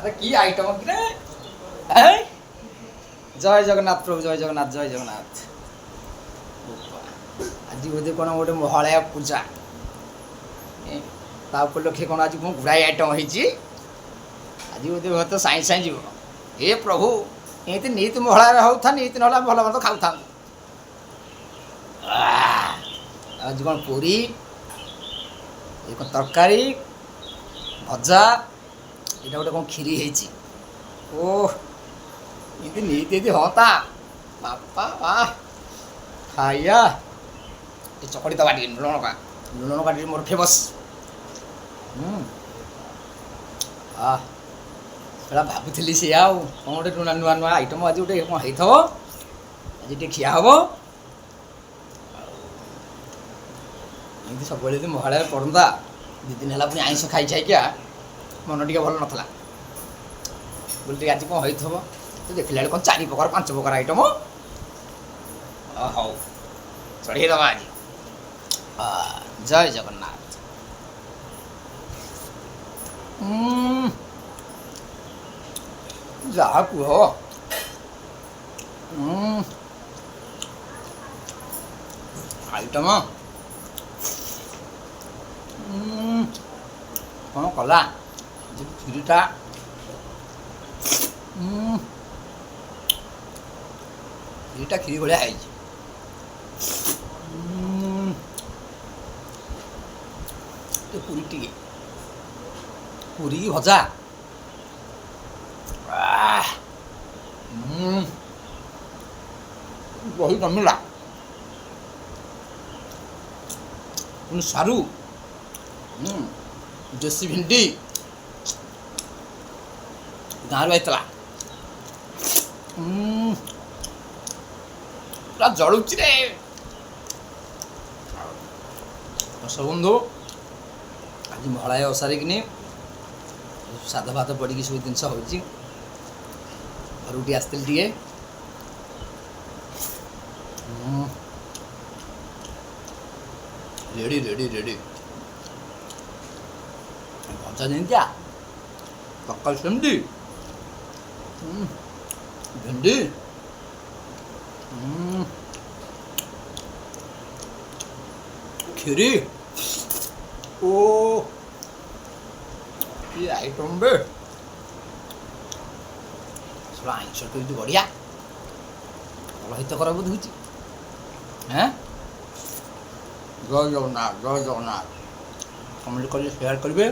আরে কি আইটম কিরে এই জয় জগন্নাথ প্রভু জয় জগন্নাথ জয় জগন্নাথ ଆଜି ବୋଧେ କ'ଣ ଗୋଟେ ମହାଳୟା ପୂଜା ତା ଉପଲକ୍ଷେ କ'ଣ ଆଜି ମୁଁ ଗୁଡ଼ାଏ ଆଇଟମ୍ ହେଇଛି ଆଜି ବୋଧେ ହୁଏତ ସାଇଁ ସାଇଁ ଯିବ ଏ ପ୍ରଭୁ ଏମିତି ନିତି ମହାଳୟାରେ ହେଉଥା ନିତି ନହେଲେ ଭଲ ମନ୍ଦ ଖାଉଥାନ୍ତୁ ଆଜି କ'ଣ ପୁରୀ ଏ କ'ଣ ତରକାରୀ ଭଜା ଏଇଟା ଗୋଟେ କ'ଣ କ୍ଷୀରି ହେଇଛି ଓ ଏମିତି ନିତି ଯଦି ହୁଅନ୍ତା ବାପା ବା ଖାଇବା ଏ ଚକଡ଼ି ଦେବା ଟିକେ ଲୁଣ ଲଙ୍କା ଟିକେ ମୋର ଫେମସ୍ ସେଇଟା ଭାବୁଥିଲି ସେ ଆଉ କ'ଣ ଗୋଟେ ନୂଆ ନୂଆ ଆଇଟମ୍ ଆଜି ଗୋଟେ କ'ଣ ହେଇଥିବ ଆଜି ଟିକେ ଖିଆ ହେବ ଏମିତି ସବୁବେଳେ ଯଦି ମହାଳୟାରେ ପଡ଼ନ୍ତା 2 ଦିନ ହେଲା ପୁଣି ଆଇଁଷ ଖାଇ ଖାଇକିଆ ମନ ଟିକେ ଭଲ ନଥିଲା ବୋଲି ଟିକେ ଆଜି କ'ଣ ହେଇଥିବ ତ ଦେଖିଲା ବେଳେ କ'ଣ 4 ପ୍ରକାର 5 ପ୍ରକାର ଆଇଟମ୍ ହଉ ଚଢ଼େଇ ଦେବା ଆଜି ଜୟ ଜଗନ୍ନାଥ ଯାହା କୁହ ଆଇଟମ୍ କ'ଣ କଲା ଯେ କ୍ଷୀରିଟା କ୍ଷୀରିଟା କ୍ଷୀରି ଭଳିଆ ହେଇଛି ପୁରୀ ଭଜା ବହି ଜମିଲା ପୁଣି ସାରୁ ଦେଶୀ ଭେଣ୍ଡି ଗାଁରୁ ଆସିଥିଲା ପୁରା ଜଳୁଛି ରେ ବନ୍ଧୁ ଆଜି ମହାଳୟା ଓଷାରେ କିନି ସାଧା ଭାତ ପଡ଼ିକି ସବୁ ଜିନିଷ ହେଉଛି ଘରକୁ ଟିକେ ଆସିଥିଲି ଟିକେ ରେଡ଼ି ରେଡ଼ି ରେଡ଼ି ଭଜା ଯେମିତିଆ ତରକାରୀ ସେମିତି ଭେଣ୍ଡି କ୍ଷୀରି ଓ କି ଆଇଟମ୍ ବେ ସେଟା ଆଇଁଷ କେମିତି ବଢ଼ିଆ ଭଲ ହିତକର ବୋଧେ ହେଉଛି ଜୟ ଜଗନ୍ନାଥ କମେଣ୍ଟ କରିବେ ସେୟାର କରିବେ।